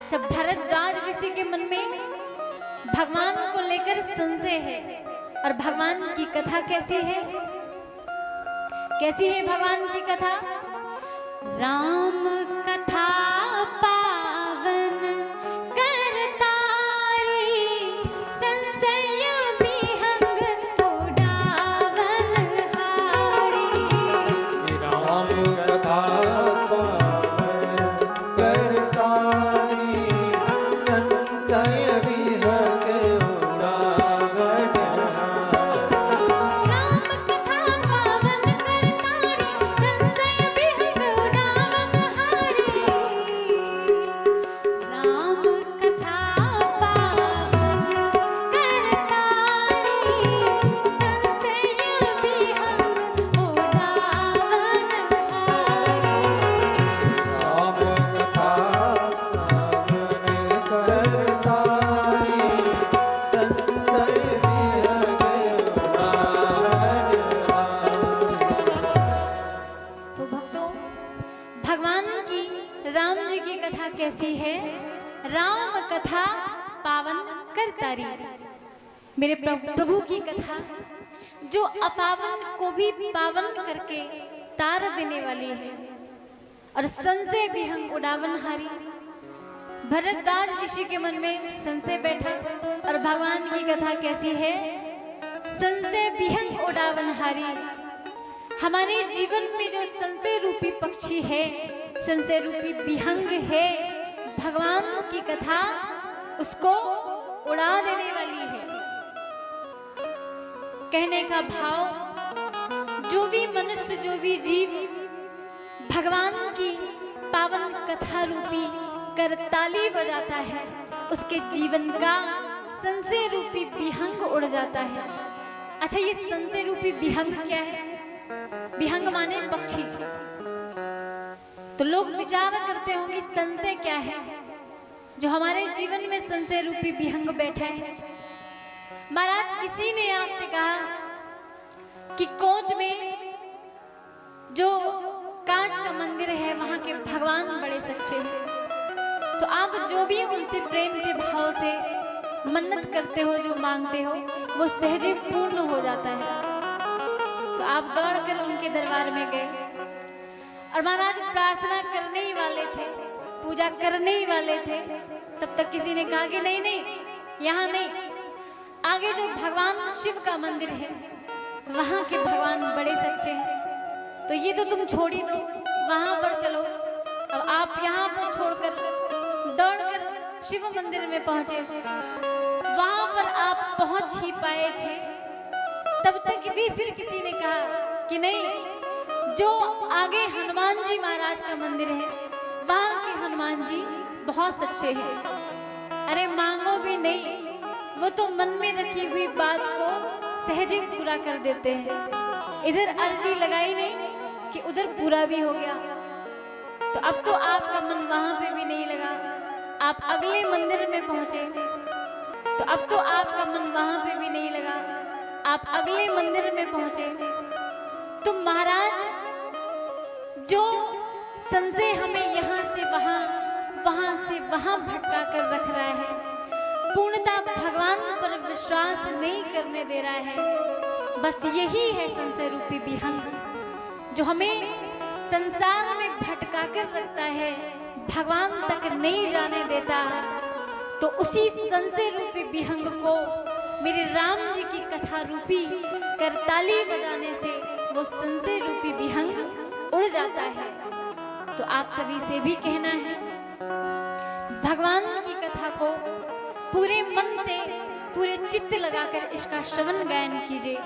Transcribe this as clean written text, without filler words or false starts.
अच्छा, भरद्वाज ऋषि के मन में भगवान को लेकर संशय है। और भगवान की कथा कैसी है? कैसी है भगवान की कथा? राम कथा पावन करतारी, संशय विहंग उड़ावन हारी। राम कथा राम जी की कथा कैसी है? राम कथा पावन करतारी। मेरे प्रभु की कथा जो अपावन को भी पावन करके तार देने वाली है और संशय विहंग उड़ावन हारी। भरद्वाज ऋषि के मन में संशय बैठा और भगवान की कथा कैसी है? संशय विहंग उड़ावन हारी। हमारे जीवन में जो संशय रूपी पक्षी है, संशय रूपी विहंग है, भगवान की कथा उसको उड़ा देने वाली है। कहने का भाव, जो भी मनुष्य, जो भी जीव भगवान की पावन कथा रूपी करताली बजाता है, उसके जीवन का संशय रूपी विहंग उड़ जाता है। अच्छा, ये संशय रूपी विहंग क्या है? विहंग माने पक्षी। तो लोग विचार करते होंगे संशय क्या है? जो हमारे जीवन में संशय रूपी विहंग बैठा है। महाराज, किसी ने आपसे कहा कि कोच में जो कांच का मंदिर है, वहां के भगवान बड़े सच्चे हैं। तो आप जो भी उनसे प्रेम से, भाव से मन्नत करते हो, जो मांगते हो, वो सहजे पूर्ण हो जाता है। तो आप दौड़कर उनके दरबार में गए और महाराज प्रार्थना करने ही वाले थे, पूजा करने ही वाले थे, तब तक किसी ने कहा कि नहीं नहीं, यहाँ नहीं, आगे जो भगवान शिव का मंदिर है, वहां के भगवान बड़े सच्चे हैं। तो ये तो तुम छोड़ ही दो, वहां पर चलो। अब आप यहाँ पर छोड़कर दौड़कर शिव मंदिर में पहुंचे। वहां पर आप पहुंच ही पाए थे, तब तक भी फिर किसी ने कहा कि नहीं, जो आगे हनुमान जी महाराज का मंदिर है, वहां के हनुमान जी बहुत सच्चे हैं। अरे मांगो भी नहीं, वो तो मन में रखी हुई बात को सहजे पूरा कर देते हैं। इधर अर्जी लगाई नहीं कि उधर पूरा भी हो गया। तो अब तो आपका मन वहां पे भी नहीं लगा, आप अगले मंदिर में पहुंचे। तो अब तो आपका मन वहां पे भी नहीं लगा, आप अगले मंदिर में पहुंचे। तो महाराज, जो संशय हमें यहाँ से वहां, वहां से वहां भटका कर रख रहा है, पूर्णतः भगवान पर विश्वास नहीं करने दे रहा है, बस यही है संशय रूपी विहंग, जो हमें संसार में भटका कर रखता है, भगवान तक नहीं जाने देता। तो उसी संशय रूपी विहंग को मेरे राम जी की कथा रूपी करताली बजाने से वो संशय रूपी विहंग उड़ जाता है। तो आप सभी से भी कहना है, भगवान की कथा को पूरे मन से, पूरे चित्त लगाकर इसका श्रवण गायन कीजिए।